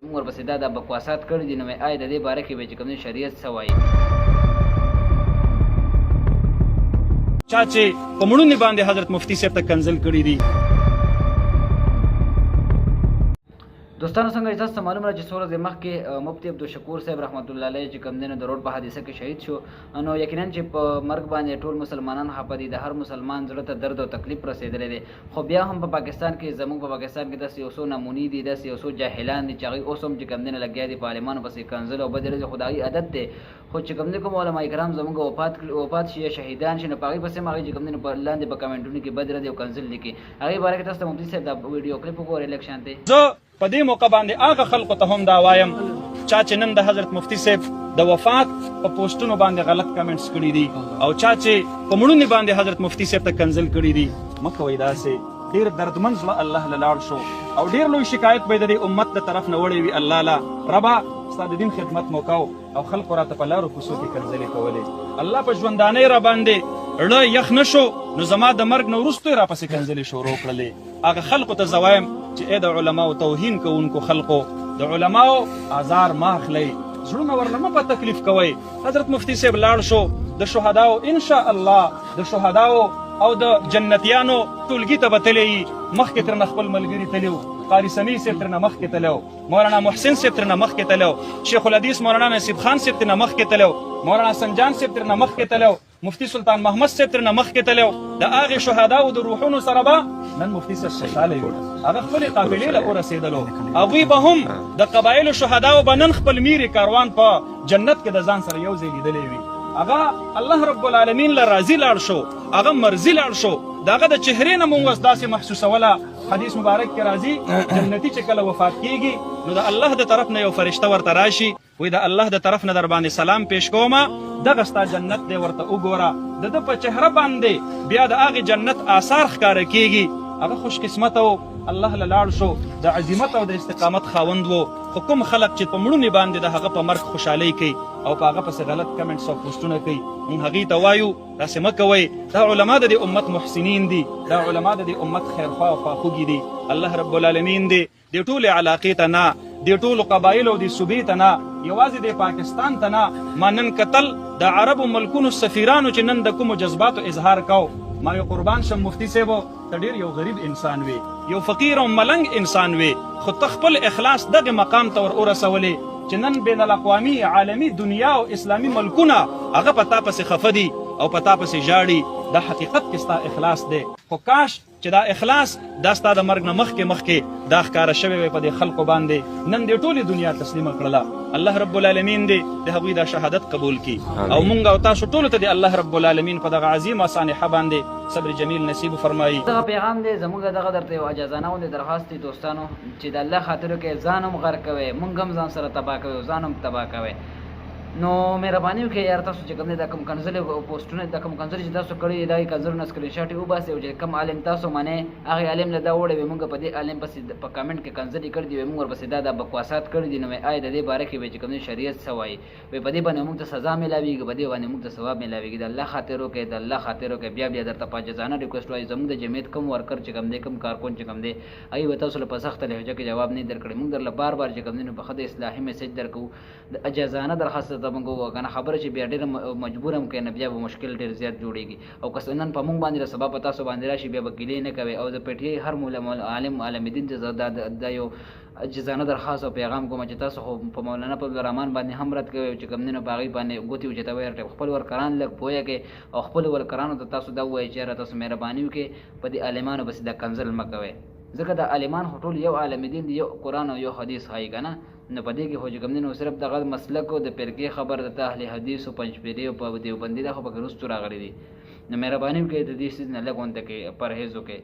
موږ ورپسې دا بکواسات کړي دي، نو آیا د دې باره کې به چې کوم شریعت څه وایي؟ چا چې په مړونې باندې حضرت مفتي صاحب ته کنځل کړي دي. دوستانو څنګه تاسو ته معلومه ده چې څو ورځې مخکې مفتي عبدالشکور صاحب رحمت الله علیه چې کوم دی نو د روډ په حادثه کې شهید شو. نو یقینا چې په مرګ باندې ټول مسلمانان خفه دي، د هر مسلمان زړه ته درد او تکلیف رسېدلی دی. خو بیا هم په پاکستان کې زموږ په پاکستان کې داسې یو څو نمونې دي، داسې یو څو جاهلان دي چې هغوی اوس هم چې کوم دی نه لګیا دي په عالمانو پسې کنځل او بدې ورځې، خو د هغوی عادت دی. خو چې کوم دی کوم علما کرام زموږ وفات شي یا شهیدان شي، نو په هغوی پسې هم هغوی چې کوم دی په لاندې په کمنټونو کې بدې ورځې او کنځل لیکي. هغې باره کې تاسو ته مفتي صاحب دا ویډیو کلیپ وګورئ لږ شانتې. په دې موقع باندې هغه خلکو ته هم دا وایم چا چې نن د حضرت مفتي صاحب د وفات په پوسټونو باندې غلط کمنټس کړي دي او چا چې په مړونې باندې حضرت مفتي صاحب ته کنځل کړي دي، مه کوئ داسې. ډېر دردمن زړه الله له لاړ شو او ډېر لوی شکایت به د دې امت د طرف نه وړی وي. الله لا ربا ستا د دین خدمت مو کو او خلکو راته په لارو کوڅو کې کنځلې کولې. الله په ژوندانۍ را باندې ړه یخ نه شو، نو زما د مرګ نه وروسته یې راپسې کنځلې شروع کړلې. هغه خلکو ته زه وایم چې ای د علماو توهین کوونکو خلکو، د علماو آزار ما اخلئ، زړونه ورله مه په تکلیف کوئ. حضرت مفتي صاحب لاړ شو، د شهداو انشاء الله د شهداو او د جنتیانو ټولګي ته به تللی وي. مخکې ترنه خپل ملګري تلي وو، قاري سمیع صاحب ترنه مخکې تللی وو، مولانا محسن صاحب ترنه مخکې تللی وو، شیخ الحدیث مولانا نصیب خان صاحب ترنه مخکې تللی وو، مولانا سنجان صاحب ترنه مخکې تللی وو، مفتی سلطان محمد صاحب ترنه مخکې تللی وو. د هغې شهداو د روحونو سره به نن مفتي صاحب خوشحاله وي، هغه خپلې قافلې له ورسېدلو. هغوی به هم د قبایلو شهداو به نن خپل میرې کاروان په جنت کې د ځان سره یو ځای لیدلی وي. هغه الله رب العالمین له راضي لاړ شو، هغه مرضي لاړ شو، د هغه د چهرې نه مونږ اوس داسې محسوسوله. حدیث مبارک کې راځي جنتي چې کله وفات کېږي نو د الله د طرف نه یو فرشته ورته راشي، وایي د الله د طرف نه در باندې سلام پیش کومه، دغه ستا جنت دی ورته وګوره. د ده په چهره باندې بیا د هغې جنت آثار ښکاره کېږي. هغه خوش قسمته و، الله له لاړ شو، د عزیمت او د استقامت خاوند و. خو کوم خلک چې په مړونې باندې د هغه په مرګ خوشحالۍ کوي او په هغه پسې غلط کمنټس او پوسټونه کوي، موږ هغې ته وایو داسې مه کوئ. دا علما د دې امت محسنین دي، دا علما د دې امت خیرخوا او خواخوږي دي. الله رب العالمین دې دې ټولې علاقې ته نه، دې ټولو قبایلو او دې صوبې ته نه، یوازې د پاکستان ته نه، ما نن کتل د عربو ملکونو سفیرانو چې نن د کومو جذباتو اظهار کو، ما یو قربان شم مفتي صاحبو ته ډېر یو غریب انسان وي، یو فقیر او ملنګ انسان وي، خو ته خپل اخلاص دغه مقام ته ور ورسولې چې نن بین الاقوامي عالمي دنیا او اسلامي ملکونه هغه په تا پسې خفه دي او په تا پسې ژاړي. دا حقیقت کې ستا اخلاص دی، خو کاش چې دا اخلاص دا ستا د مرګ نه مخکې دا ښکاره شوی وی په دې خلکو باندې، نن دې ټولې دنیا تسلیمه کړله. الله رب العالمین دې د هغوی دا شهادت قبول کړي او مونږ او تاسو ټولو ته دې الله رب العالمین په دغه عظیم او سانحه باندې صبر جمیل نصیب فرمایي. دغه پیغام دی زموږ دغه درته یو اجازانه غوندې درخواست دی دوستانو چې د الله خاطرو کې ځان هم غرق کوئ، مونږ هم ځان سره تباه کوئ، ځان هم تباه کوئ. نو مهرباني وکړئ یار تاسو چې کوم دی دا کوم کنځلې پوسټونه دا کوم کنځلې چې تاسو کړي دي د هغې کنځلو سکرین شاټ یې وباسئ او چې کوم عالم تاسو منئ هغې عالم له دا وړی وي مونږ په دې عالم پسې په کامنټ کې کنځلې کړي دي وایي مونږ ورپسې دا بکواسات کړي دي، نو آیا د دې باره کې به چې کوم دی شریعت څه وایي؟ وایي په دې باندې مونږ ته سزا میلاویږي، په دې باندې مونږ ته ثواب میلاویږي. د الله خاطر وکړئ، د الله خاطر وکړئ. بیا درته په عاجزانه ریکویسټ وایي زموږ د جمعیت کوم ورکر چې کوم دی کوم کارکون چې کوم دی هغوی به تاسو له په سخته لهجه کې جواب نه درکړي. مونږ درله بار چې کوم دی نو په ښه د اصلاحي میسج درکوو، د اجازانه درخواست ته مونږ ووایو که نه خبره چې بیا ډېره مجبور هم کوي، نه بیا به مشکل ډېر زیات جوړېږي. او که نن په مونږ باندې سبا په تاسو باندې راشي بیا به ګیلې نه کوئ. او د پټۍ هر عالم دین ته دا یو اجازانه درخواست او پیغام کوم چې تاسو خو په مولانا فضل الرحمن باندې هم رد کوئ چې کوم دی نو په هغوی باندې ګوتې اوچتوئ، خپل ورکران لږ پوهه کوئ او خپل ورکرانو ته تاسو دا ووایئ چې یاره تاسو مهرباني وکړئ په دې عالمانو پسې دا کنځل مه کوئ، ځکه دا عالمان خو ټول یو عالم دین دی، یو قرآن او یو حدیث ښایي که نه. نو په دې کې خو چې کوم دی نو صرف دغه مسلک او د فرقې خبر د اهل حدیث او پنجپیري او په دیوبندي دا خو پکې وروستو راغلی دي. نو مهرباني وکړئ د دې څیز نه لږ غونډه کې پرهیز وکړئ.